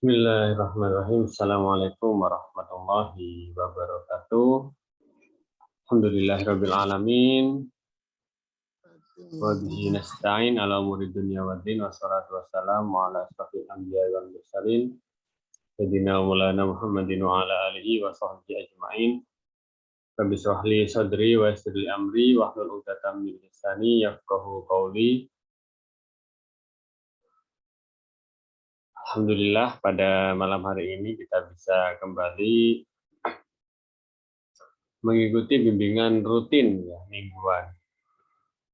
Bismillahirrahmanirrahim. Assalamualaikum warahmatullahi wabarakatuh. Alhamdulillahirabbil alamin. Wa bihi nasta'in ala umuri dunya waddin wassalatu wassalamu ala asyrofil anbiya'i wal mursalin sayyidina wa maulana Muhammadin wa ala alihi wa sahbihi ajma'in. Rabbi shrah li sadri wa yassir li amri wahlul 'uqdatam min lisani yafqahu qawli. Alhamdulillah pada malam hari ini kita bisa kembali mengikuti bimbingan rutin ya, mingguan.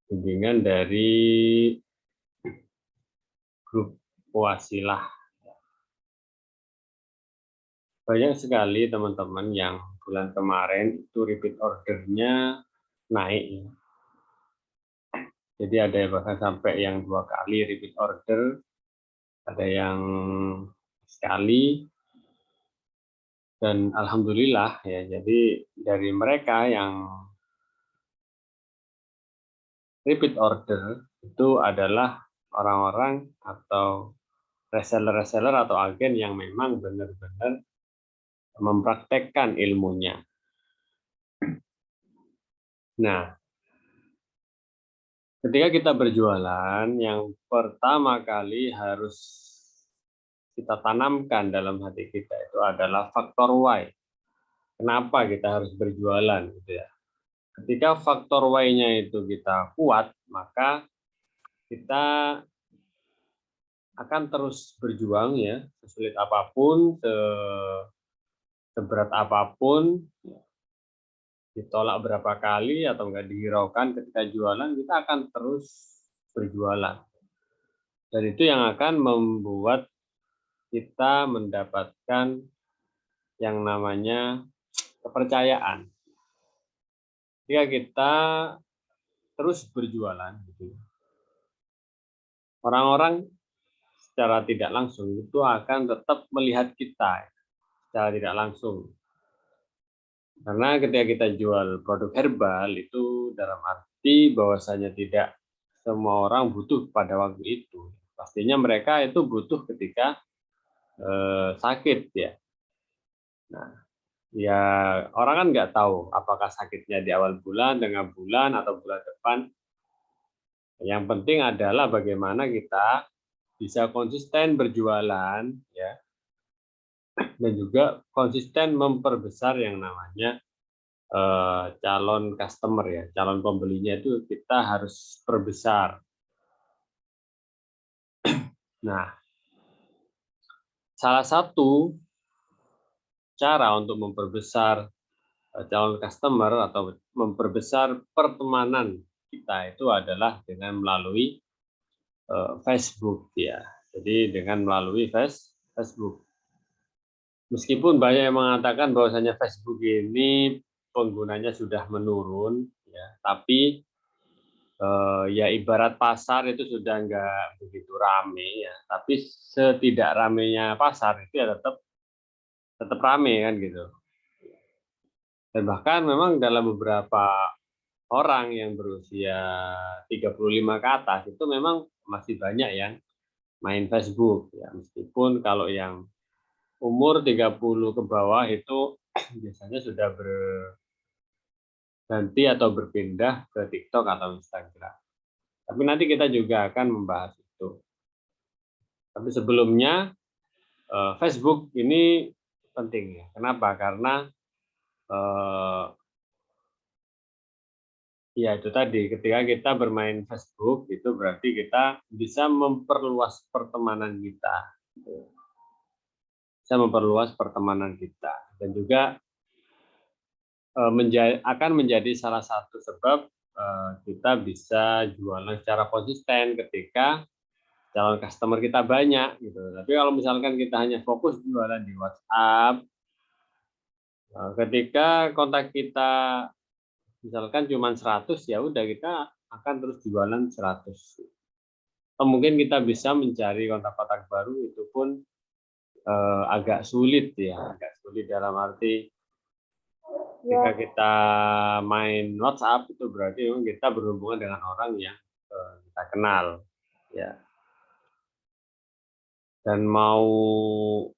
Bimbingan dari grup Wasilah. Banyak sekali teman-teman yang bulan kemarin itu repeat ordernya naik. Jadi ada yang bahkan sampai yang 2 kali repeat order, ada yang sekali, dan alhamdulillah ya. Jadi dari mereka yang repeat order itu adalah orang-orang atau reseller-reseller atau agen yang memang benar-benar mempraktekkan ilmunya. Nah, ketika kita berjualan, yang pertama kali harus kita tanamkan dalam hati kita itu adalah faktor why. Kenapa kita harus berjualan gitu ya. Ketika faktor why-nya itu kita kuat, maka kita akan terus berjuang ya, sesulit apapun, seberat apapun, ditolak berapa kali atau enggak dihiraukan ketika jualan, kita akan terus berjualan. Dan itu yang akan membuat kita mendapatkan yang namanya kepercayaan. Jika kita terus berjualan, gitu, orang-orang secara tidak langsung itu akan tetap melihat kita secara tidak langsung. Karena ketika kita jual produk herbal itu dalam arti bahwasanya tidak semua orang butuh pada waktu itu. Pastinya mereka itu butuh ketika sakit ya. Nah, ya orang kan nggak tahu apakah sakitnya di awal bulan, tengah bulan, atau bulan depan. Yang penting adalah bagaimana kita bisa konsisten berjualan ya, dan juga konsisten memperbesar yang namanya calon customer ya, calon pembelinya itu kita harus perbesar. Nah, salah satu cara untuk memperbesar calon customer atau memperbesar pertemanan kita itu adalah dengan melalui Facebook ya. Jadi dengan melalui Facebook. Meskipun banyak yang mengatakan bahwasanya Facebook ini penggunanya sudah menurun, ya, tapi ya ibarat pasar itu sudah nggak begitu rame ya. Tapi setidak ramenya pasar itu ya tetap rame kan gitu. Dan bahkan memang dalam beberapa orang yang berusia 35 ke atas itu memang masih banyak yang main Facebook ya, meskipun kalau yang umur 30 ke bawah itu biasanya sudah berganti atau berpindah ke TikTok atau Instagram. Tapi nanti kita juga akan membahas itu. Tapi sebelumnya Facebook ini penting ya. Kenapa? Karena ya itu tadi, ketika kita bermain Facebook itu berarti kita bisa memperluas pertemanan kita. Bisa memperluas pertemanan kita. Dan juga akan menjadi salah satu sebab kita bisa jualan secara konsisten ketika calon customer kita banyak gitu. Tapi kalau misalkan kita hanya fokus jualan di WhatsApp, ketika kontak kita misalkan cuma 100, ya udah kita akan terus jualan 100. Atau mungkin kita bisa mencari kontak-kontak baru, itu pun agak sulit ya, agak sulit dalam arti jika kita main WhatsApp itu berarti memang kita berhubungan dengan orang yang kita kenal ya. dan mau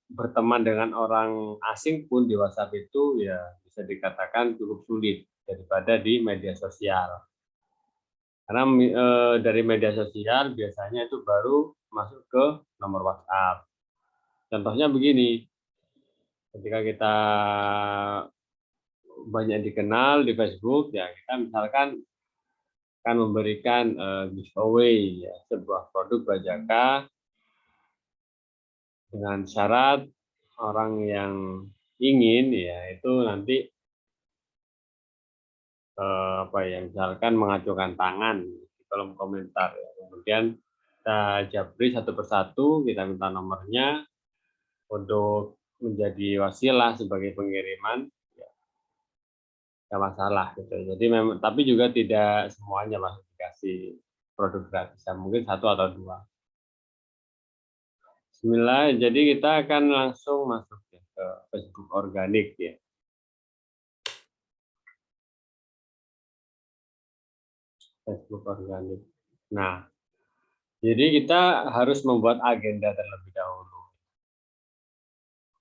berteman dengan orang asing pun di WhatsApp itu ya bisa dikatakan cukup sulit daripada di media sosial. Karena dari media sosial biasanya itu baru masuk ke nomor WhatsApp. Contohnya begini, ketika kita banyak dikenal di Facebook, ya kita misalkan akan memberikan giveaway ya, sebuah produk bajaka dengan syarat orang yang ingin ya itu nanti apa ya misalkan mengajukan tangan di kolom komentar ya. Kemudian kita japri satu persatu, kita minta nomornya untuk menjadi wasilah sebagai pengiriman, ya nggak masalah gitu. Jadi memang tapi juga tidak semuanya masih dikasih produk gratis, mungkin satu atau dua. Bismillah, jadi kita akan langsung masuk ya, ke Facebook organik ya. Facebook organik. Nah, jadi kita harus membuat agenda terlebih dahulu.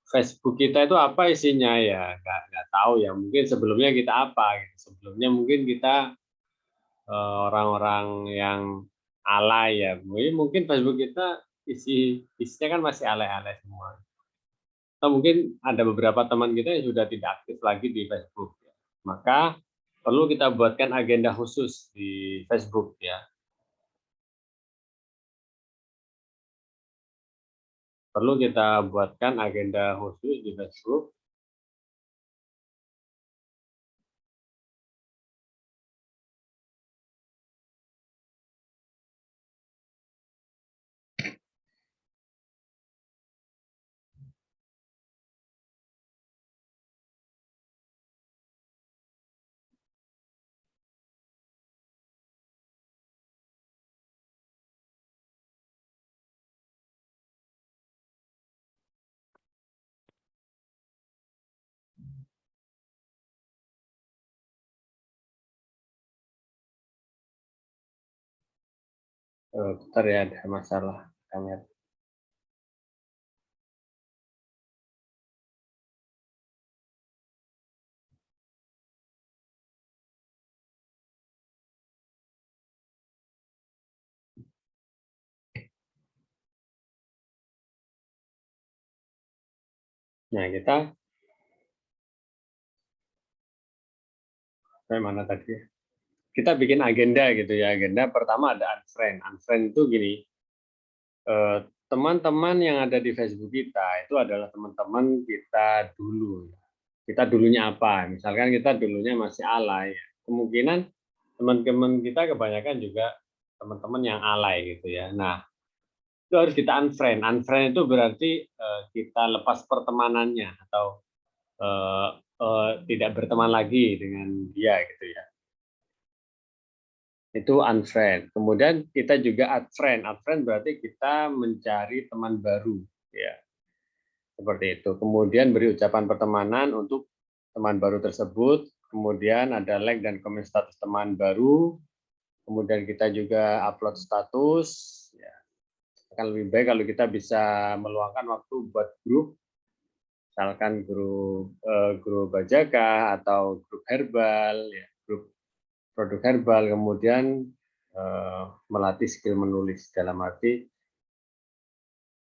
Facebook kita itu apa isinya ya? Nggak tahu ya. Mungkin sebelumnya kita apa? Gitu. Sebelumnya mungkin kita orang-orang yang alay ya. Mungkin Facebook kita isinya kan masih alay-alay semua. Atau mungkin ada beberapa teman kita yang sudah tidak aktif lagi di Facebook. Ya. Maka perlu kita buatkan agenda khusus di Facebook ya. Perlu kita buatkan agenda khusus di Facebook. Bentar ya, ada masalah kamera. Nah, kita mana tadi? Kita bikin agenda gitu ya. Agenda pertama ada unfriend. Unfriend itu gini, teman-teman yang ada di Facebook kita itu adalah teman-teman kita dulu. Kita dulunya apa? Misalkan kita dulunya masih alay. Kemungkinan teman-teman kita kebanyakan juga teman-teman yang alay gitu ya. Nah, itu harus kita unfriend. Unfriend itu berarti kita lepas pertemanannya atau tidak berteman lagi dengan dia gitu ya. Itu unfriend. Kemudian kita juga add friend. Add friend berarti kita mencari teman baru ya. Seperti itu. Kemudian beri ucapan pertemanan untuk teman baru tersebut. Kemudian ada like dan komen status teman baru. Kemudian kita juga upload status ya. Akan lebih baik kalau kita bisa meluangkan waktu buat grup, misalkan grup bajaka atau grup herbal ya, grup produk herbal, kemudian melatih skill menulis dalam arti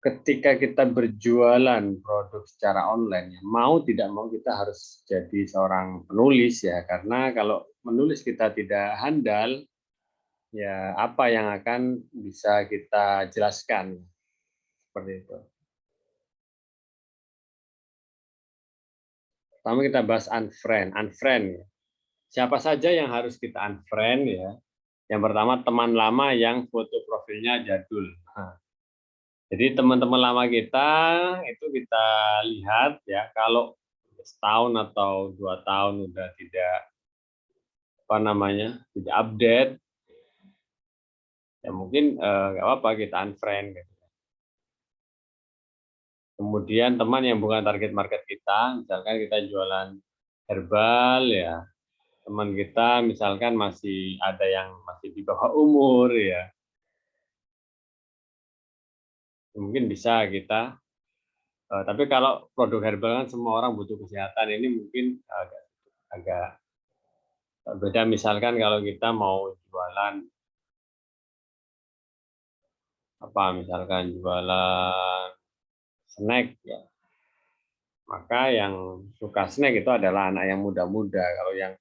ketika kita berjualan produk secara online, mau tidak mau kita harus jadi seorang penulis ya, karena kalau menulis kita tidak handal, ya apa yang akan bisa kita jelaskan seperti itu. Pertama kita bahas unfriend. Unfriend ya. Siapa saja yang harus kita unfriend ya? Yang pertama teman lama yang foto profilnya jadul. Nah, jadi teman-teman lama kita itu kita lihat ya kalau setahun atau 2 tahun udah tidak apa namanya tidak update ya mungkin nggak apa-apa kita unfriend gitu. Kemudian teman yang bukan target market kita, misalkan kita jualan herbal ya, teman kita misalkan masih ada yang masih di bawah umur ya, mungkin bisa kita. Tapi kalau produk herbal kan semua orang butuh kesehatan, ini mungkin agak beda. Misalkan kalau kita mau jualan apa, misalkan jualan snack ya, maka yang suka snack itu adalah anak yang muda-muda. Kalau yang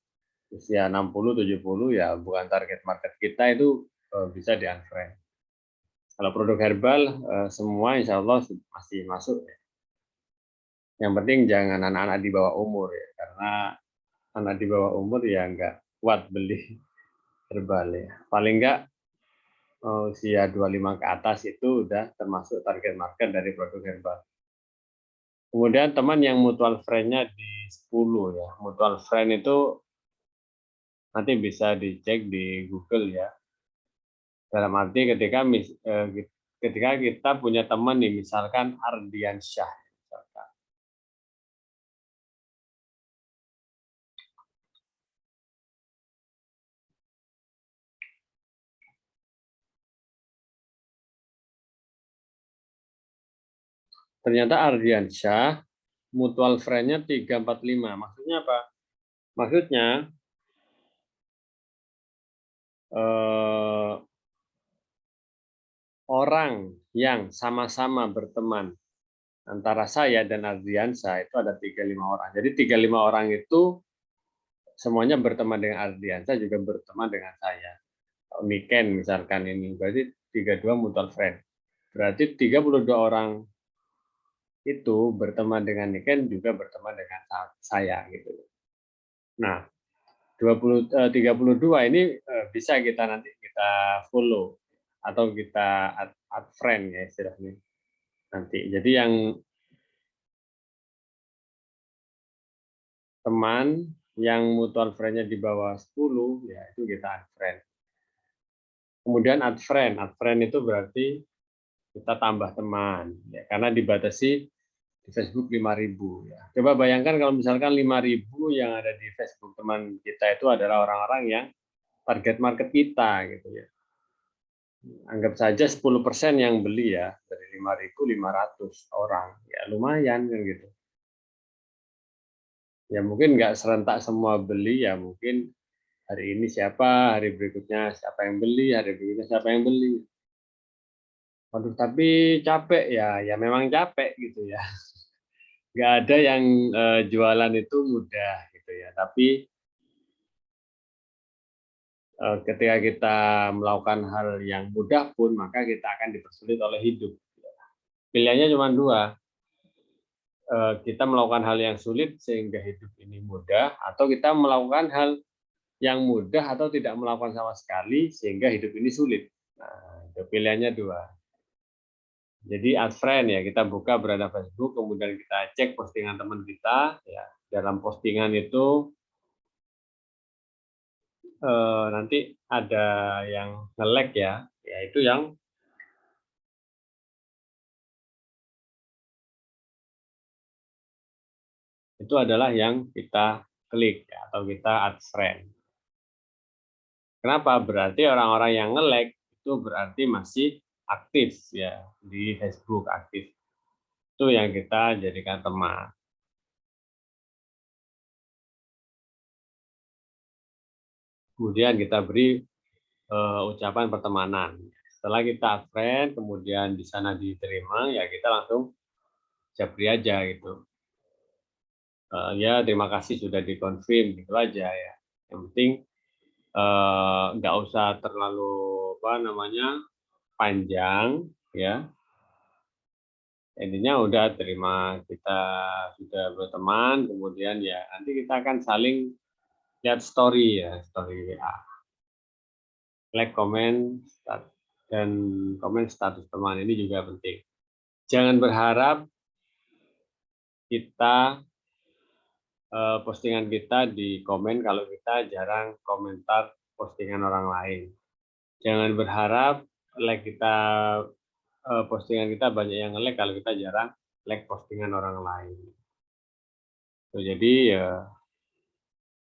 usia 60-70 ya bukan target market kita, itu bisa di-unfriend. Kalau produk herbal semua insya Allah masih masuk ya. Yang penting jangan anak-anak di bawah umur ya, karena anak di bawah umur ya nggak kuat beli herbal ya. Paling nggak usia 25 ke atas itu udah termasuk target market dari produk herbal. Kemudian teman yang mutual friend-nya di 10 ya. Mutual friend itu nanti bisa dicek di Google ya. Dalam arti ketika kita punya teman nih, misalkan Ardiansyah. Misalkan. Ternyata Ardiansyah mutual friend-nya 345. Maksudnya apa? Maksudnya orang yang sama-sama berteman antara saya dan Ardiansyah itu ada 35 orang. Jadi 35 orang itu semuanya berteman dengan Ardiansyah, juga berteman dengan saya. Niken misalkan ini, berarti 32 mutual friend. Berarti 32 orang itu berteman dengan Niken juga berteman dengan saya gitu. Nah, 32 ini bisa kita nanti kita follow atau kita add friend ya istilahnya nanti. Jadi yang teman yang mutual friend-nya di bawah 10 ya itu kita add friend. Kemudian add friend itu berarti kita tambah teman ya, karena dibatasi di Facebook 5.000 ya. Coba bayangkan kalau misalkan 5.000 yang ada di Facebook teman kita itu adalah orang-orang yang target market kita gitu ya. Anggap saja 10% yang beli ya, dari 5.500 orang. Ya lumayan kan gitu. Ya mungkin nggak serentak semua beli, ya mungkin hari ini siapa, hari berikutnya siapa yang beli, hari berikutnya siapa yang beli. Waduh, tapi capek ya, ya memang capek gitu ya. Nggak ada yang jualan itu mudah gitu ya. Tapi ketika kita melakukan hal yang mudah pun, maka kita akan dipersulit oleh hidup. Pilihannya cuma dua, kita melakukan hal yang sulit sehingga hidup ini mudah, atau kita melakukan hal yang mudah atau tidak melakukan sama sekali sehingga hidup ini sulit. Nah, itu pilihannya dua. Jadi add friend ya, kita buka beranda Facebook, kemudian kita cek postingan teman kita ya. Dalam postingan itu nanti ada yang nge-like ya, yaitu yang itu adalah yang kita klik ya, atau kita add friend. Kenapa? Berarti orang-orang yang nge-like itu berarti masih aktif ya di Facebook, aktif. Itu yang kita jadikan teman. Kemudian kita beri ucapan pertemanan. Setelah kita add friend, kemudian di sana diterima, ya kita langsung japri aja gitu. Ya terima kasih sudah dikonfirm gitu aja ya. Yang penting nggak usah terlalu apa namanya panjang ya. Intinya udah terima, kita sudah berteman, kemudian ya nanti kita akan saling lihat story ya, story WA, like, komen, dan komen status teman, ini juga penting. Jangan berharap kita postingan kita di komen kalau kita jarang komentar postingan orang lain. Jangan berharap like kita postingan kita banyak yang nge-like kalau kita jarang like postingan orang lain. Jadi ya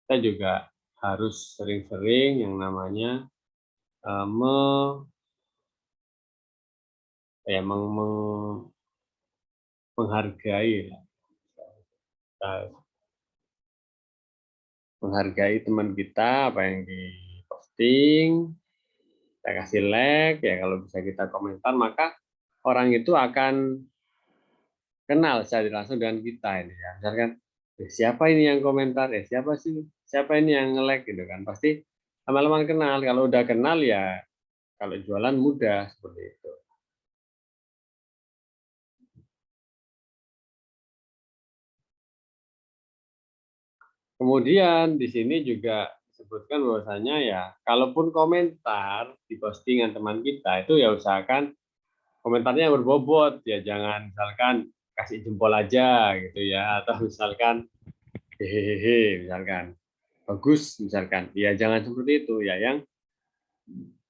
kita juga harus sering-sering yang namanya ya menghargai, menghargai teman kita apa yang diposting, kita kasih like ya, kalau bisa kita komentar maka orang itu akan kenal secara langsung dengan kita ini ya. Misalkan siapa ini yang komentar, siapa sih, siapa ini yang nge-like gitu kan, pasti lama-lama kenal. Kalau udah kenal ya kalau jualan mudah seperti itu. Kemudian di sini juga disebutkan bahwasanya ya, kalaupun komentar di postingan teman kita itu ya usahakan komentarnya berbobot ya, jangan misalkan kasih jempol aja gitu ya, atau misalkan hehehe misalkan bagus misalkan, ya jangan seperti itu ya, yang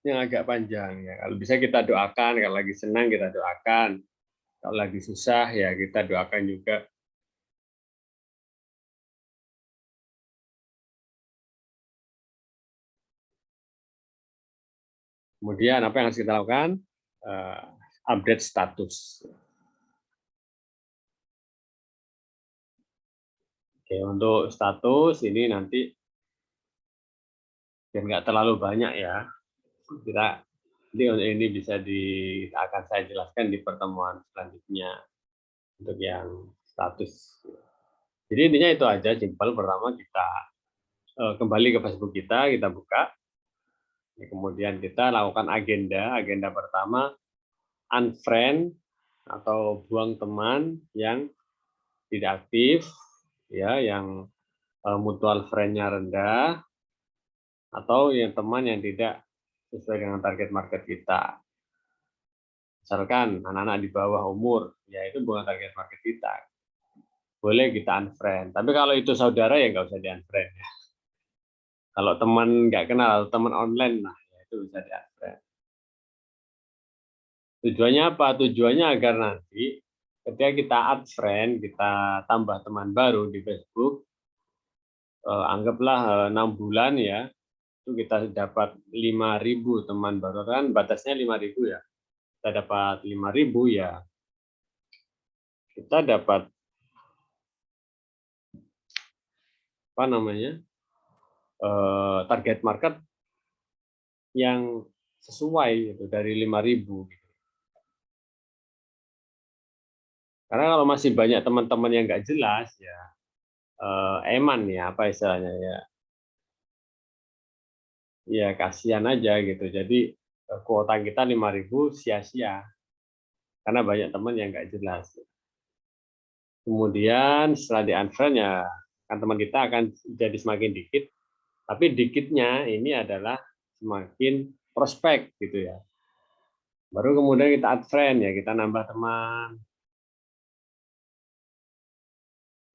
agak panjang ya. Kalau bisa kita doakan, kalau lagi senang kita doakan, kalau lagi susah ya kita doakan juga. Kemudian apa yang harus kita lakukan? Uh, Update status. Oke, untuk status ini nanti biar nggak terlalu banyak ya, kita ini bisa akan saya jelaskan di pertemuan selanjutnya untuk yang status. Jadi intinya itu aja, simpel. Pertama kita kembali ke Facebook kita buka, kemudian kita lakukan agenda. Agenda pertama unfriend atau buang teman yang tidak aktif, ya, yang mutual friend-nya rendah, atau yang teman yang tidak sesuai dengan target market kita. Misalkan anak-anak di bawah umur, ya itu bukan target market kita. Boleh kita unfriend. Tapi kalau itu saudara ya nggak usah di-unfriend. Ya. Kalau teman nggak kenal atau teman online, nah ya itu bisa di-unfriend. Tujuannya apa? Tujuannya agar nanti ketika kita add friend, kita tambah teman baru di Facebook, anggaplah 6 bulan ya, itu kita dapat 5.000 teman baru, kan batasnya 5.000 ya. Kita dapat 5.000 ya, kita dapat apa namanya, target market yang sesuai gitu, dari 5.000. Karena kalau masih banyak teman-teman yang nggak jelas ya, eman ya, apa istilahnya ya, ya kasihan aja gitu. Jadi kuota kita 5.000 sia-sia karena banyak teman yang nggak jelas. Kemudian setelah di unfriend ya, kan teman kita akan jadi semakin dikit, tapi dikitnya ini adalah semakin prospek gitu ya. Baru kemudian kita add friend ya, kita nambah teman.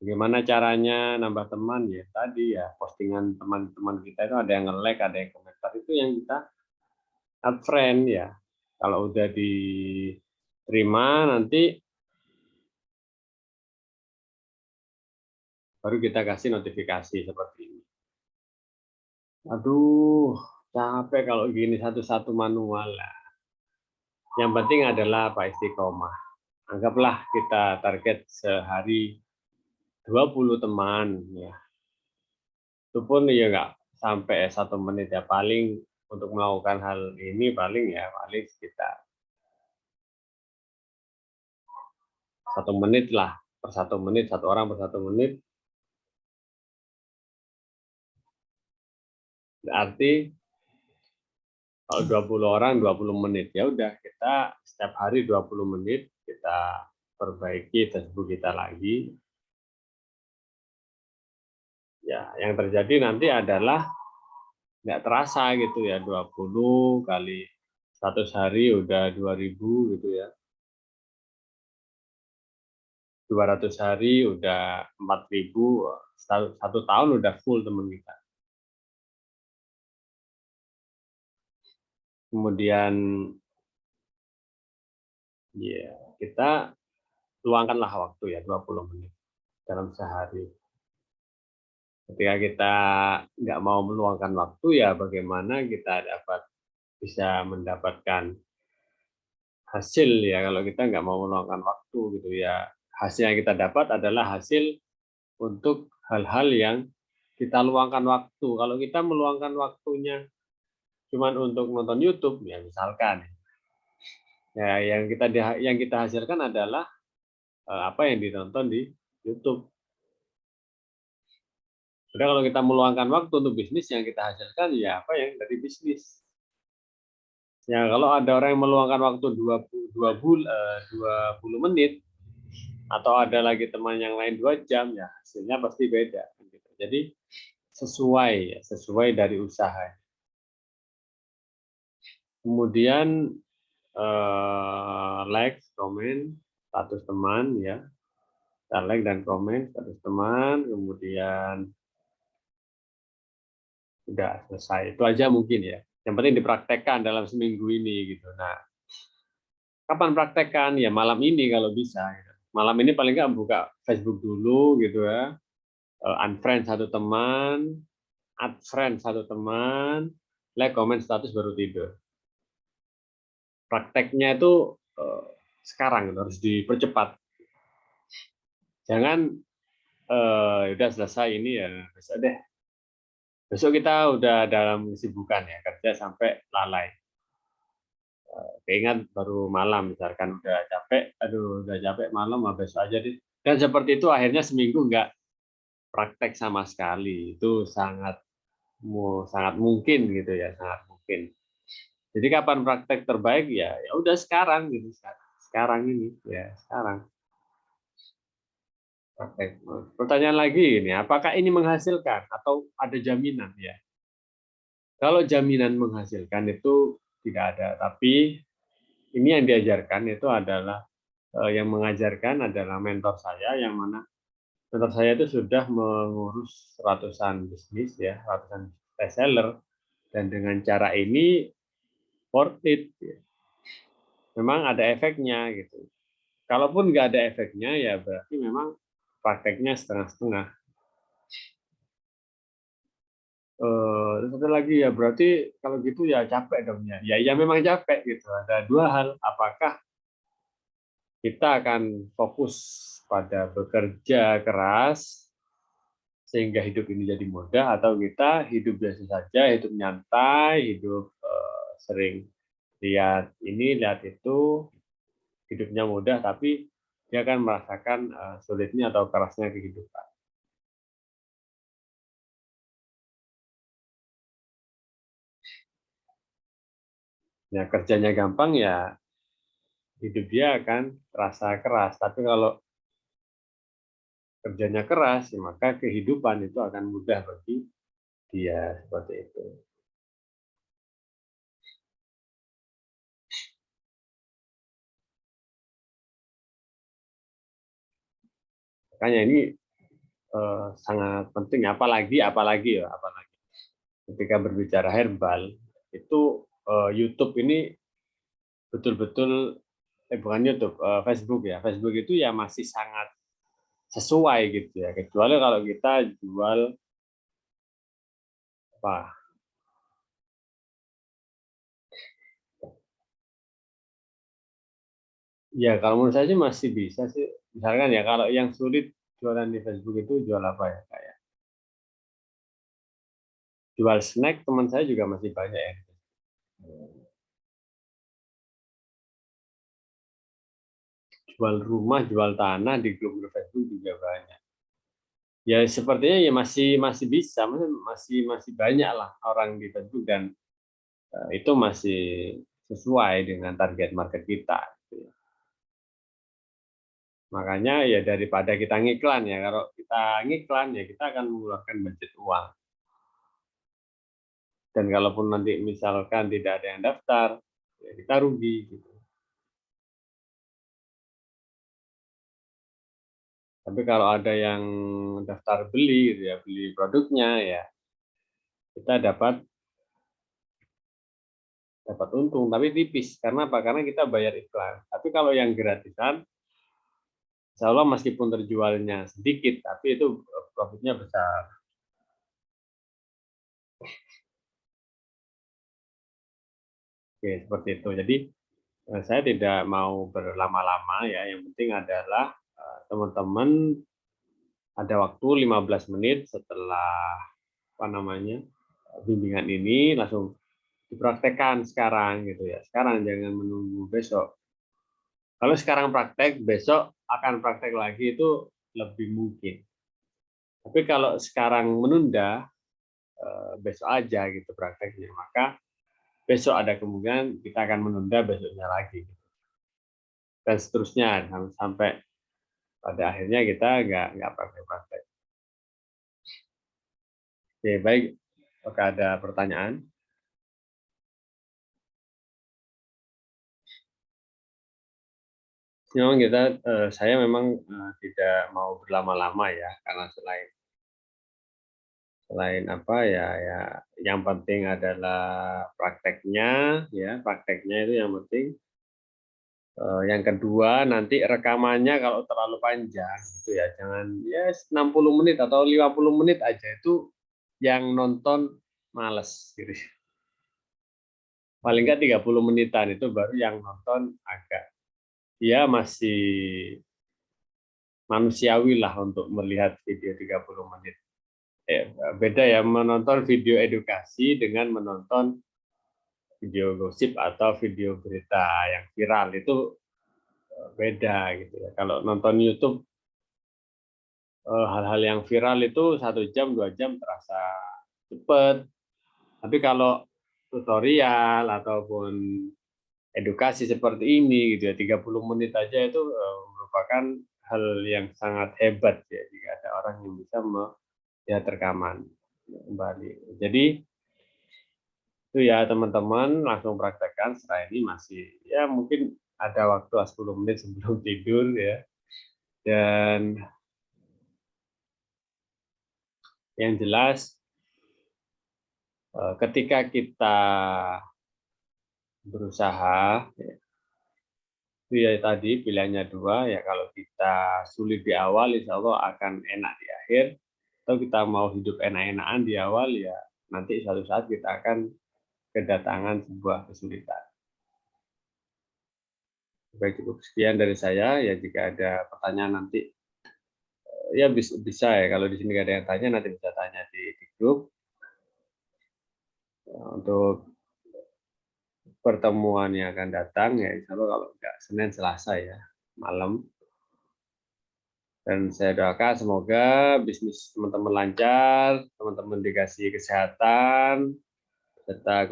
Bagaimana caranya nambah teman ya, tadi ya postingan teman-teman kita itu ada yang nge-like, ada yang komentar, itu yang kita add friend ya. Kalau udah diterima nanti baru kita kasih notifikasi seperti ini. Aduh, capek kalau gini satu-satu manual lah. Yang penting adalah apa, istiqomah. Anggaplah kita target sehari 20 teman ya. Itu pun ya nggak sampai 1 menit ya, paling untuk melakukan hal ini paling sekitar 1 menit lah, per 1 menit, 1 orang per 1 menit. Berarti kalau 20 orang 20 menit, ya udah kita setiap hari 20 menit kita perbaiki Facebook kita lagi. Ya, yang terjadi nanti adalah nggak terasa gitu ya, 20 kali 100 hari udah 2.000 gitu ya. 200 hari udah 4.000, satu tahun udah full teman kita. Kemudian ya kita luangkanlah waktu ya 20 menit dalam sehari. Ketika kita nggak mau meluangkan waktu ya bagaimana kita bisa mendapatkan hasil ya, kalau kita nggak mau meluangkan waktu gitu ya, hasil yang kita dapat adalah hasil untuk hal-hal yang kita luangkan waktu. Kalau kita meluangkan waktunya cuman untuk nonton YouTube ya misalkan, ya yang kita hasilkan adalah apa yang ditonton di YouTube. Jadi kalau kita meluangkan waktu untuk bisnis, yang kita hasilkan ya apa yang dari bisnis. Ya kalau ada orang yang meluangkan waktu 20 menit, atau ada lagi teman yang lain 2 jam, ya hasilnya pasti beda. Gitu. Jadi sesuai dari usaha. Kemudian like, komen, status teman ya, kita like dan komen status teman, kemudian sudah selesai. Itu aja mungkin ya. Yang penting dipraktekkan dalam seminggu ini gitu. Nah, kapan praktekkan? Ya malam ini kalau bisa. Gitu. Malam ini paling nggak buka Facebook dulu gitu ya. Unfriend satu teman, add friend satu teman, like, comment, status baru tidur. Prakteknya itu sekarang harus dipercepat. Jangan udah selesai ini ya besok deh. Besok kita udah dalam kesibukan ya, kerja sampai lalai. Keingat baru malam misalkan udah capek, aduh udah capek malam, besok aja deh. Dan seperti itu akhirnya seminggu nggak praktek sama sekali. Itu sangat mungkin gitu ya, sangat mungkin. Jadi kapan praktek terbaik ya? Ya udah sekarang gitu, sekarang ini ya sekarang. Praktek. Pertanyaan lagi ini, apakah ini menghasilkan atau ada jaminan ya? Kalau jaminan menghasilkan itu tidak ada, tapi ini yang diajarkan itu adalah yang mengajarkan adalah mentor saya, yang mana mentor saya itu sudah mengurus ratusan bisnis ya, ratusan reseller, dan dengan cara ini worth it. Ya. Memang ada efeknya gitu. Kalaupun nggak ada efeknya ya berarti memang prakteknya setengah-setengah. Terus ada lagi ya berarti kalau gitu ya capek dong ya. Ya memang capek gitu. Ada dua hal. Apakah kita akan fokus pada bekerja keras sehingga hidup ini jadi mudah, atau kita hidup biasa saja, hidup nyantai, hidup sering lihat ini, lihat itu, hidupnya mudah, tapi dia akan merasakan sulitnya atau kerasnya kehidupan. Ya kerjanya gampang ya hidup dia akan terasa keras. Tapi kalau kerjanya keras, ya maka kehidupan itu akan mudah bagi dia seperti itu. Makanya ini sangat penting, apalagi ketika berbicara herbal itu YouTube ini betul-betul bukan YouTube, Facebook ya. Facebook itu ya masih sangat sesuai gitu ya. Kecuali kalau kita jual apa? Ya kalau menurut saya sih masih bisa sih. Misalkan ya kalau yang sulit jualan di Facebook itu jual apa ya? Kayak jual snack, teman saya juga masih banyak ya. Jual rumah, jual tanah di grup-grup Facebook juga banyak. Ya sepertinya ya masih masih bisa, masih banyak lah orang di Facebook, dan itu masih sesuai dengan target market kita. Gitu ya. Makanya ya daripada kita ngiklan ya, kalau kita ngiklan ya kita akan mengeluarkan budget uang. Dan kalaupun nanti misalkan tidak ada yang daftar, ya kita rugi gitu. Tapi kalau ada yang daftar beli gitu ya, beli produknya ya kita dapat untung tapi tipis. Karena apa? Karena kita bayar iklan. Tapi kalau yang gratisan, insya Allah meskipun terjualnya sedikit, tapi itu profitnya besar. Oke, seperti itu. Jadi Saya tidak mau berlama-lama ya, yang penting adalah teman-teman ada waktu 15 menit setelah apa namanya bimbingan ini langsung dipraktekkan sekarang gitu ya. Sekarang jangan menunggu besok. Kalau sekarang praktek, besok akan praktek lagi itu lebih mungkin. Tapi kalau sekarang menunda, besok aja gitu prakteknya, maka besok ada kemungkinan kita akan menunda besoknya lagi. Dan seterusnya sampai pada akhirnya kita nggak praktek-praktek. Oke, baik. Apakah ada pertanyaan? Memang saya memang tidak mau berlama-lama ya, karena selain apa ya, ya yang penting adalah prakteknya, ya prakteknya itu yang penting. Yang kedua nanti rekamannya kalau terlalu panjang gitu ya, jangan ya 60 menit atau 50 menit aja itu yang nonton males gitu. Paling nggak 30 menitan itu baru yang nonton agak dia masih manusiawi lah untuk melihat video 30 menit. Beda ya menonton video edukasi dengan menonton video gosip atau video berita yang viral itu beda gitu ya. Kalau nonton YouTube hal-hal yang viral itu 1 jam 2 jam terasa cepat. Tapi kalau tutorial ataupun edukasi seperti ini gitu ya 30 menit aja itu merupakan hal yang sangat hebat ya jika ada orang yang bisa melihat rekaman kembali. Jadi itu ya teman-teman langsung praktekkan setelah ini masih ya mungkin ada waktu 10 menit sebelum tidur ya. Dan yang jelas ketika kita berusaha itu ya tadi pilihannya dua ya, kalau kita sulit di awal insya Allah akan enak di akhir, atau kita mau hidup enak-enakan di awal ya nanti suatu saat kita akan kedatangan sebuah kesulitan. Baik, cukup sekian dari saya ya, jika ada pertanyaan nanti ya bisa ya, kalau di sini nggak ada yang tanya nanti bisa tanya di grup. Untuk pertemuan yang akan datang ya insya Allah kalau nggak Senin Selasa ya malam. Dan saya doakan semoga bisnis teman-teman lancar, teman-teman dikasih kesehatan, serta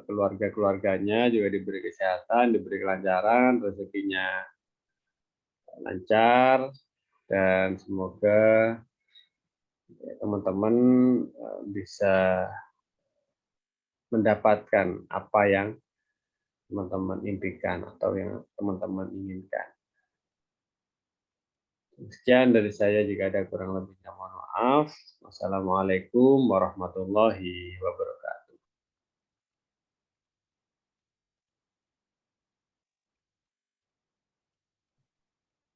keluarga-keluarganya juga diberi kesehatan, diberi kelancaran, rezekinya lancar, dan semoga teman-teman bisa mendapatkan apa yang teman-teman impikan atau yang teman-teman inginkan. Sekian dari saya, jika ada kurang lebihnya mohon maaf. Wassalamualaikum warahmatullahi wabarakatuh.